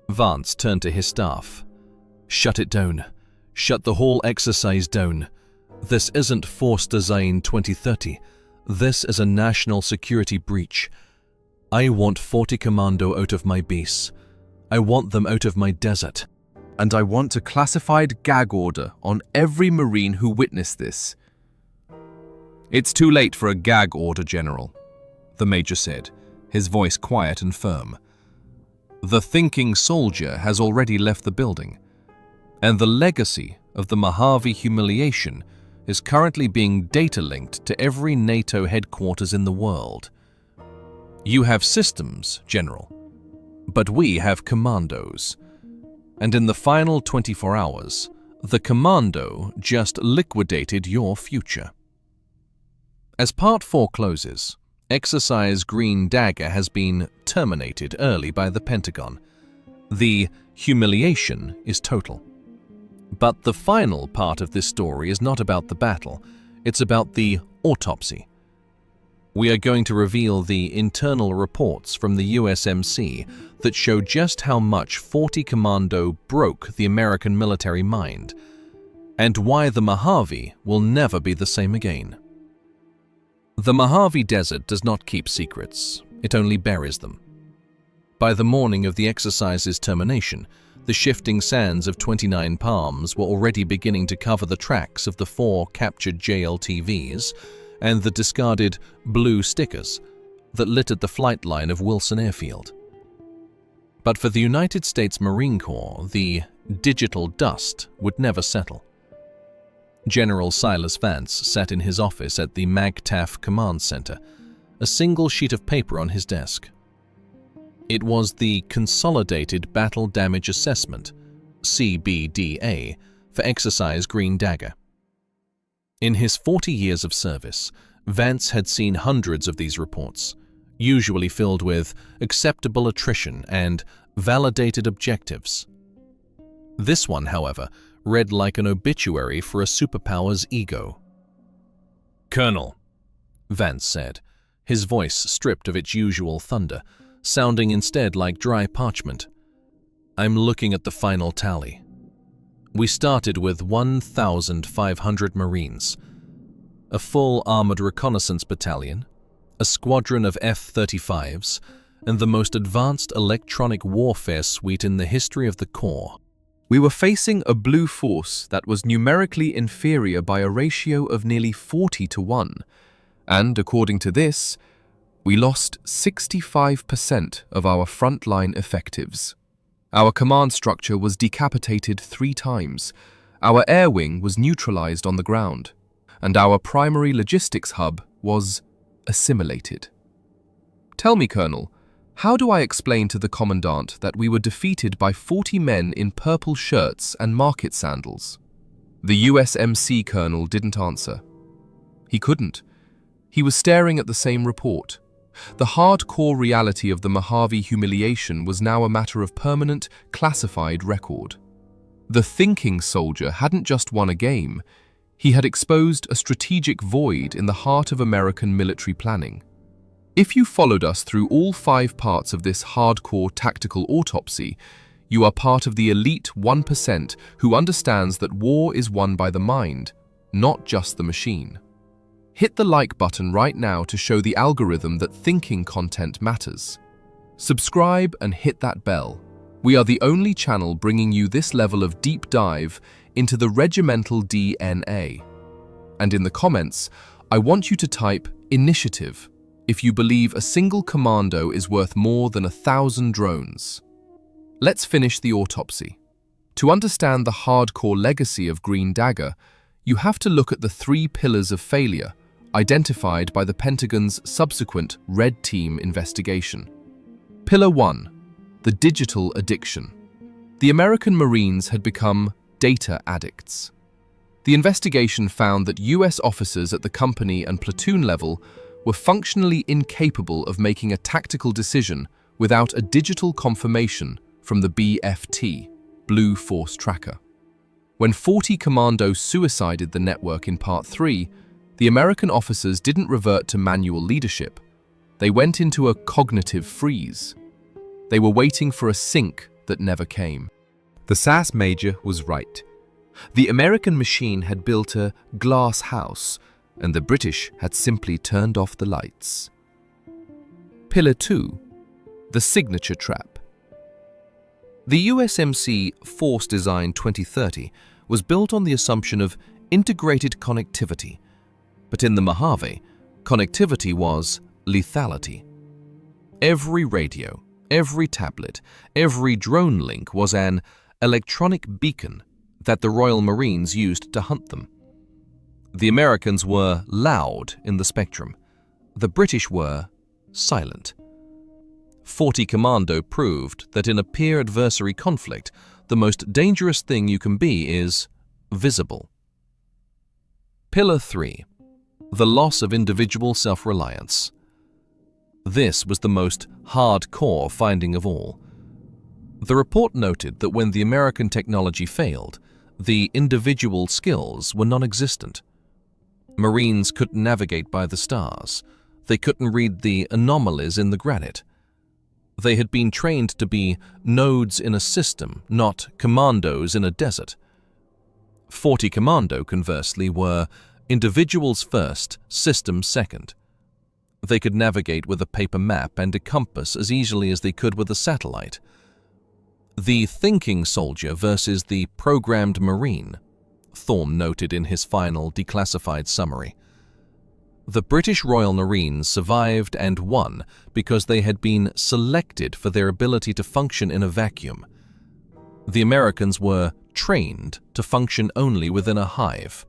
Vance turned to his staff. "Shut it down. Shut the whole exercise down. This isn't Force Design 2030. This is a national security breach. I want 40 Commando out of my base. I want them out of my desert. And I want a classified gag order on every Marine who witnessed this." "It's too late for a gag order, General," the major said, his voice quiet and firm. "The thinking soldier has already left the building, and the legacy of the Mojave humiliation is currently being data-linked to every NATO headquarters in the world. You have systems, General. But we have Commandos. And in the final 24 hours, the Commando just liquidated your future. As Part 4 closes, Exercise Green Dagger has been terminated early by the Pentagon. The humiliation is total. But the final part of this story is not about the battle, it's about the autopsy. We are going to reveal the internal reports from the USMC that show just how much 40 Commando broke the American military mind, and why the Mojave will never be the same again. The Mojave Desert does not keep secrets, it only buries them. By the morning of the exercise's termination, the shifting sands of Twentynine Palms were already beginning to cover the tracks of the 4 captured JLTVs and the discarded blue stickers that littered the flight line of Wilson Airfield. But for the United States Marine Corps, the digital dust would never settle. General Silas Vance sat in his office at the MAGTF Command Center, a single sheet of paper on his desk. It was the Consolidated Battle Damage Assessment, CBDA, for Exercise Green Dagger. In his 40 years of service, Vance had seen hundreds of these reports, usually filled with acceptable attrition and validated objectives. This one, however, read like an obituary for a superpower's ego. "Colonel," Vance said, his voice stripped of its usual thunder, sounding instead like dry parchment. "I'm looking at the final tally. We started with 1,500 Marines, a full armored reconnaissance battalion, a squadron of F-35s, and the most advanced electronic warfare suite in the history of the Corps. We were facing a blue force that was numerically inferior by a ratio of nearly 40 to 1, and according to this, we lost 65% of our frontline effectives. Our command structure was decapitated 3 times, our air wing was neutralized on the ground, and our primary logistics hub was assimilated. Tell me, Colonel, how do I explain to the Commandant that we were defeated by 40 men in purple shirts and market sandals?" The USMC Colonel didn't answer. He couldn't. He was staring at the same report. The hardcore reality of the Mojave humiliation was now a matter of permanent, classified record. The thinking soldier hadn't just won a game, he had exposed a strategic void in the heart of American military planning. If you followed us through all 5 parts of this hardcore tactical autopsy, you are part of the elite 1% who understands that war is won by the mind, not just the machine. Hit the like button right now to show the algorithm that thinking content matters. Subscribe and hit that bell. We are the only channel bringing you this level of deep dive into the regimental DNA. And in the comments, I want you to type initiative if you believe a single commando is worth more than 1,000 drones. Let's finish the autopsy. To understand the hardcore legacy of Green Dagger, you have to look at the 3 pillars of failure identified by the Pentagon's subsequent Red Team investigation. Pillar 1. The digital addiction. The American Marines had become data addicts. The investigation found that US officers at the company and platoon level were functionally incapable of making a tactical decision without a digital confirmation from the BFT, Blue Force Tracker. When 40 Commandos suicided the network in Part 3, the American officers didn't revert to manual leadership. They went into a cognitive freeze. They were waiting for a sync that never came. The SAS major was right. The American machine had built a glass house, and the British had simply turned off the lights. Pillar 2. The signature trap. The USMC Force Design 2030 was built on the assumption of integrated connectivity, but in the Mojave, connectivity was lethality. Every radio, every tablet, every drone link was an electronic beacon that the Royal Marines used to hunt them. The Americans were loud in the spectrum. The British were silent. 40 Commando proved that in a peer-adversary conflict, the most dangerous thing you can be is visible. Pillar 3. The loss of individual self-reliance. This was the most hardcore finding of all. The report noted that when the American technology failed, the individual skills were non-existent. Marines couldn't navigate by the stars. They couldn't read the anomalies in the granite. They had been trained to be nodes in a system, not commandos in a desert. 40 Commando, conversely, were individuals first, systems second. They could navigate with a paper map and a compass as easily as they could with a satellite. The thinking soldier versus the programmed Marine, Thorne noted in his final declassified summary. The British Royal Marines survived and won because they had been selected for their ability to function in a vacuum. The Americans were trained to function only within a hive.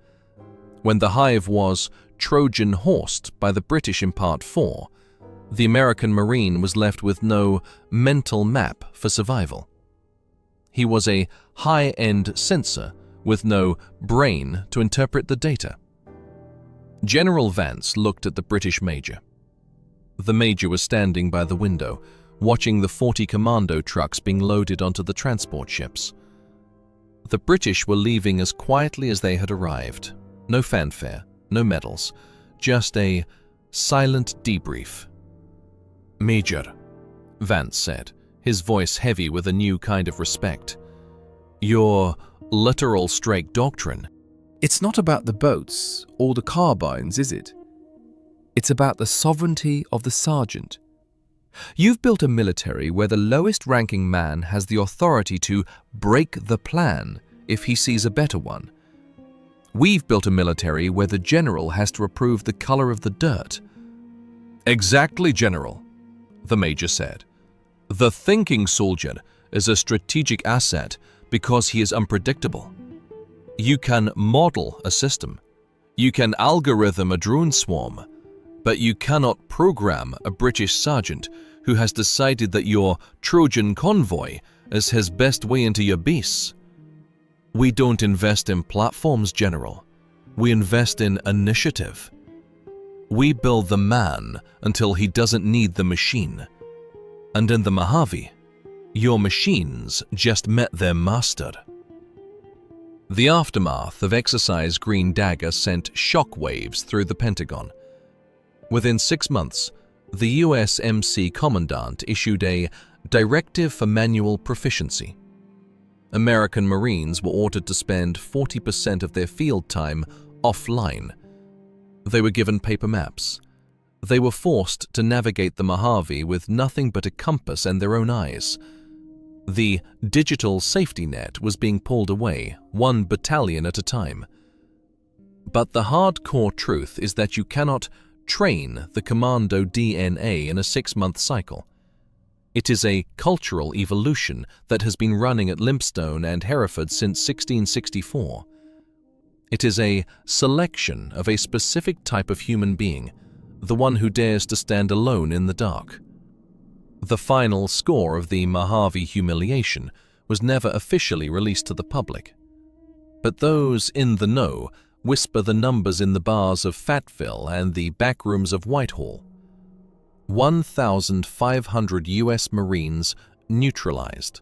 When the hive was Trojan horsed by the British in Part 4, the American Marine was left with no mental map for survival. He was a high-end sensor with no brain to interpret the data. General Vance looked at the British major. The major was standing by the window, watching the 40 Commando trucks being loaded onto the transport ships. The British were leaving as quietly as they had arrived. No fanfare, no medals, just a silent debrief. "Major," Vance said, his voice heavy with a new kind of respect. "Your literal strike doctrine. It's not about the boats or the carbines, is it? It's about the sovereignty of the sergeant. You've built a military where the lowest-ranking man has the authority to break the plan if he sees a better one. We've built a military where the general has to approve the color of the dirt." "Exactly, General," the major said. "The thinking soldier is a strategic asset because he is unpredictable. You can model a system. You can algorithm a drone swarm, but you cannot program a British sergeant who has decided that your Trojan convoy is his best way into your base. We don't invest in platforms, General. We invest in initiative. We build the man until he doesn't need the machine. And in the Mojave, your machines just met their master." The aftermath of Exercise Green Dagger sent shockwaves through the Pentagon. Within 6 months, the USMC commandant issued a directive for manual proficiency. American Marines were ordered to spend 40% of their field time offline. They were given paper maps. They were forced to navigate the Mojave with nothing but a compass and their own eyes. The digital safety net was being pulled away, 1 battalion at a time. But the hardcore truth is that you cannot train the Commando DNA in a 6-month cycle. It is a cultural evolution that has been running at Limpstone and Hereford since 1664. It is a selection of a specific type of human being, the one who dares to stand alone in the dark. The final score of the Mojave Humiliation was never officially released to the public. But those in the know whisper the numbers in the bars of Fatville and the backrooms of Whitehall. 1,500 U.S. Marines neutralized.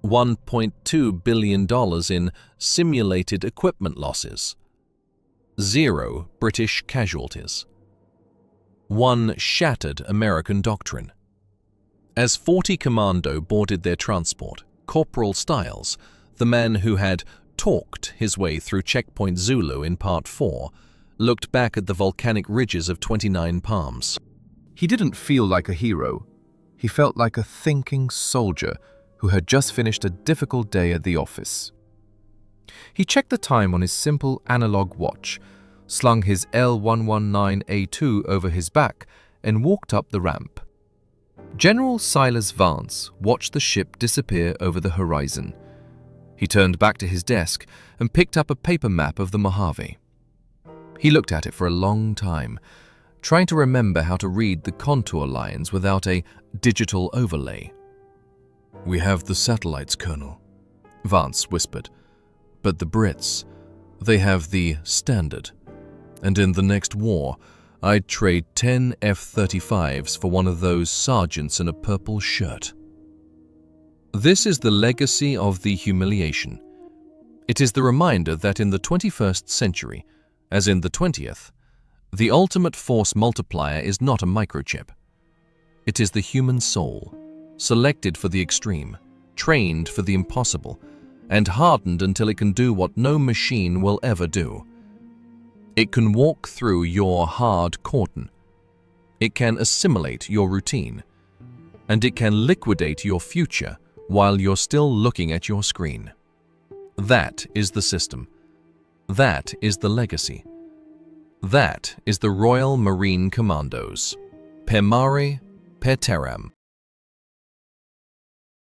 $1.2 billion in simulated equipment losses. 0 British casualties. 1 shattered American doctrine. As 40 Commando boarded their transport, Corporal Stiles, the man who had talked his way through Checkpoint Zulu in Part 4, looked back at the volcanic ridges of Twentynine Palms. He didn't feel like a hero. He felt like a thinking soldier who had just finished a difficult day at the office. He checked the time on his simple analog watch, slung his L119A2 over his back, and walked up the ramp. General Silas Vance watched the ship disappear over the horizon. He turned back to his desk and picked up a paper map of the Mojave. He looked at it for a long time, trying to remember how to read the contour lines without a digital overlay. "We have the satellites, Colonel," Vance whispered. "But the Brits, they have the Standard. And in the next war, I'd trade 10 F-35s for one of those sergeants in a purple shirt." This is the legacy of the Humiliation. It is the reminder that in the 21st century, as in the 20th, the ultimate force multiplier is not a microchip. It is the human soul, selected for the extreme, trained for the impossible, and hardened until it can do what no machine will ever do. It can walk through your hard cordon. It can assimilate your routine. And it can liquidate your future while you're still looking at your screen. That is the system. That is the legacy. That is the Royal Marine Commandos. Per mare, per terram.